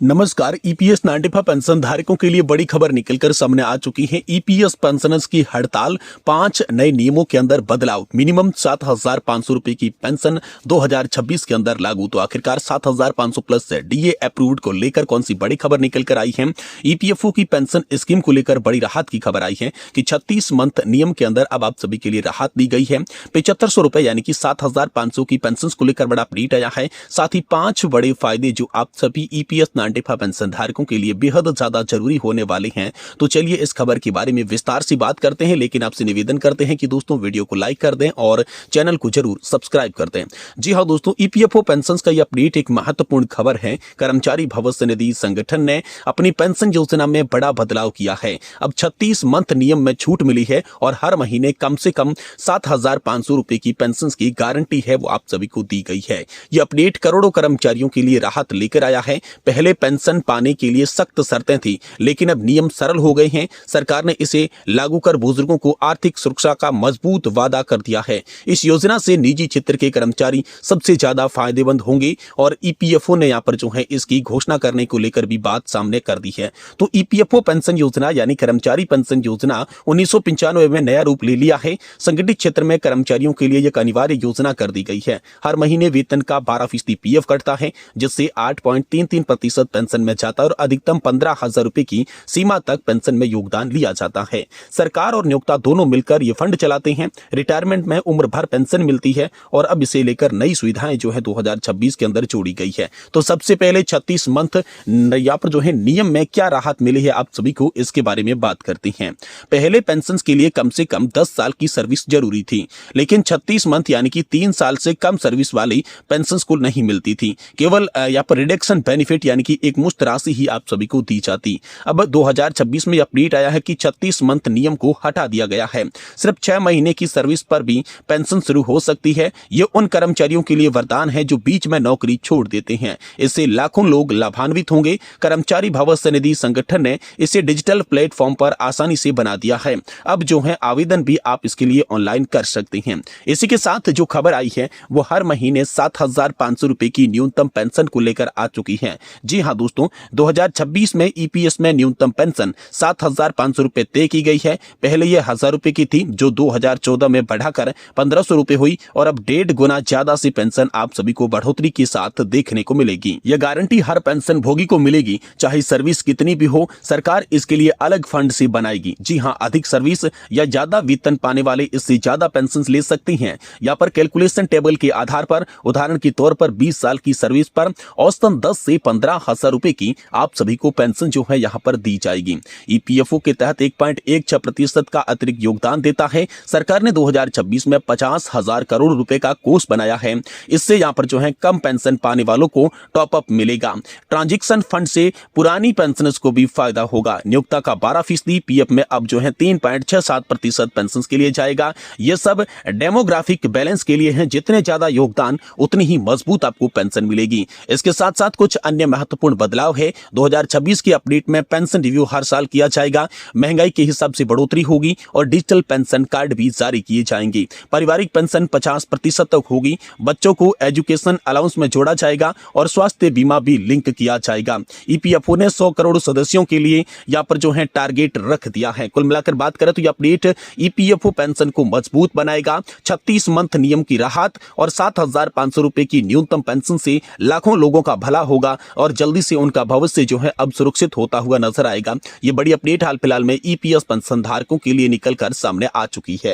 नमस्कार। EPS 95 pension धारकों के लिए बड़ी खबर निकलकर सामने आ चुकी है। ईपीएस पेंशनर्स की हड़ताल, 5 नए नियमों के अंदर बदलाव, मिनिमम 7,500 रुपए की पेंशन 2026 के अंदर लागू। तो आखिरकार 7,500 प्लस डीए अप्रूव्ड को लेकर कौन सी बड़ी खबर निकलकर आई है। ईपीएफओ की पेंशन स्कीम को लेकर बड़ी राहत की खबर आई है कि 36 मंथ नियम के अंदर अब आप सभी के लिए राहत दी गई है। 7500 रुपए यानी कि 7,500 की पेंशन को लेकर बड़ा अपडेट आया है। साथ ही 5 बड़े फायदे जो आप सभी ईपीएस पेंशन धारकों के लिए बेहद ज्यादा जरूरी होने वाले हैं। तो चलिए इस खबर के बारे में विस्तार से बात करते हैं, लेकिन आपसे निवेदन करते हैं कि दोस्तों वीडियो को लाइक कर दें और चैनल को जरूर सब्सक्राइब कर दें। जी हां दोस्तों, ईपीएफओ पेंशन का यह अपडेट एक महत्वपूर्ण खबर है। कर्मचारी भविष्य निधि संगठन ने अपनी पेंशन योजना में बड़ा बदलाव किया है। अब 36 मंथ नियम में छूट मिली है और हर महीने कम से कम 7,500 रुपए की पेंशन की गारंटी है वो आप सभी को दी गई है। यह अपडेट करोड़ों कर्मचारियों के लिए राहत लेकर आया है। पहले पेंशन पाने के लिए सख्त शर्तें थी, लेकिन अब नियम सरल हो गए हैं। सरकार ने इसे लागू कर बुजुर्गों को आर्थिक सुरक्षा का मजबूत वादा कर दिया है। इस योजना से निजी क्षेत्र के कर्मचारी सबसे ज्यादा फायदेमंद होंगे और ईपीएफओ ने यहां पर जो है इसकी घोषणा करने को लेकर भी बात सामने कर दी है। तो ईपीएफओ पेंशन योजना यानी कर्मचारी पेंशन योजना 1995 में नया रूप ले लिया है। संगठित क्षेत्र में कर्मचारियों के लिए एक अनिवार्य योजना कर दी गई है। हर महीने वेतन का 12% पीएफ कटता है, जिससे 8.33% पेंशन में जाता है और अधिकतम 15,000 रुपए की सीमा तक पेंशन में योगदान लिया जाता है। सरकार और नियोक्ता दोनों मिलकर ये फंड चलाते हैं। रिटायरमेंट में उम्र भर पेंशन मिलती है और अब इसे लेकर नई सुविधाएं जो है 2026 के अंदर जोड़ी गई है। तो सबसे पहले 36 मंथ यहाँ पर जो है नियम में क्या राहत मिली है आप सभी को, इसके बारे में बात करते हैं। पहले पेंशन के लिए कम से कम 10 साल की सर्विस जरूरी थी, लेकिन 36 मंथ यानी कि 3 साल से कम सर्विस वाली पेंशन को नहीं मिलती थी। केवल यहाँ पर रिडक्शन बेनिफिट यानी कि एक मुश्त राशि ही आप सभी को दी जाती। अब 2026 में अपडेट आया है कि 36 मंथ नियम को हटा दिया गया है। सिर्फ 6 महीने की सर्विस पर भी पेंशन शुरू हो सकती है। ये उन कर्मचारियों के लिए वरदान है जो बीच में नौकरी छोड़ देते हैं। इससे लाखों लोग लाभान्वित होंगे। कर्मचारी भविष्य निधि संगठन ने इसे डिजिटल प्लेटफॉर्म पर आसानी से बना दिया है। अब जो है आवेदन भी आप इसके लिए ऑनलाइन कर सकते हैं। इसी के साथ जो खबर आई है वो हर महीने 7,500 रुपए की न्यूनतम पेंशन को लेकर आ चुकी है। जी हाँ दोस्तों, 2026 में ईपीएस में न्यूनतम पेंशन 7,500 रुपए तय की गई है। पहले यह 1,000 रुपए की थी, जो 2014 में बढ़ाकर 1,500 रुपए हुई और अब 1.5 गुना ज्यादा से पेंशन आप सभी को बढ़ोतरी के साथ देखने को मिलेगी। यह गारंटी हर पेंशन भोगी को मिलेगी, चाहे सर्विस कितनी भी हो। सरकार इसके लिए अलग फंड से बनाएगी। जी हाँ, अधिक सर्विस या ज्यादा वेतन पाने वाले इससे ज्यादा पेंशन ले सकते हैं। यहाँ पर कैलकुलेशन टेबल के आधार पर उदाहरण के तौर पर 20 साल की सर्विस पर औसतन 10 से 15,000 रुपए की आप सभी को पेंशन जो है यहाँ पर दी जाएगी। ईपीएफओ के तहत 1.16% का अतिरिक्त योगदान देता है। सरकार ने 2026 में 50,000 करोड़ रुपए का कोष बनाया है। इससे यहाँ पर जो है कम पेंशन पाने वालों को टॉप अप मिलेगा। ट्रांजिशन फंड से पुरानी पेंशनर्स को भी फायदा होगा। नियोक्ता का 12% पीएफ में अब जो है 3.67% पेंशन के लिए जाएगा। ये सब डेमोग्राफिक बैलेंस के लिए है। जितने ज्यादा योगदान उतनी ही मजबूत आपको पेंशन मिलेगी। इसके साथ साथ कुछ अन्य महत्वपूर्ण बदलाव है। 2026 की अपडेट में पेंशन रिव्यू हर साल किया जाएगा। महंगाई के हिसाब से बढ़ोतरी होगी और डिजिटल पेंशन कार्ड भी जारी किए जाएंगे। पारिवारिक पेंशन 50% तक होगी। बच्चों को एजुकेशन अलाउंस में जोड़ा जाएगा और स्वास्थ्य बीमा भी लिंक किया जाएगा। ईपीएफओ ने 100 करोड़ सदस्यों के लिए यहाँ पर जो है टारगेट रख दिया है। कुल मिलाकर बात करें तो यह अपडेट ईपीएफओ पेंशन को मजबूत बनाएगा। 36 मंथ नियम की राहत और 7,500 रुपए की न्यूनतम पेंशन से लाखों लोगों का भला होगा और जल्दी से उनका भविष्य जो है अब सुरक्षित होता हुआ नजर आएगा। ये बड़ी अपडेट हाल फिलहाल में ईपीएस पेंशन धारकों के लिए निकलकर सामने आ चुकी है।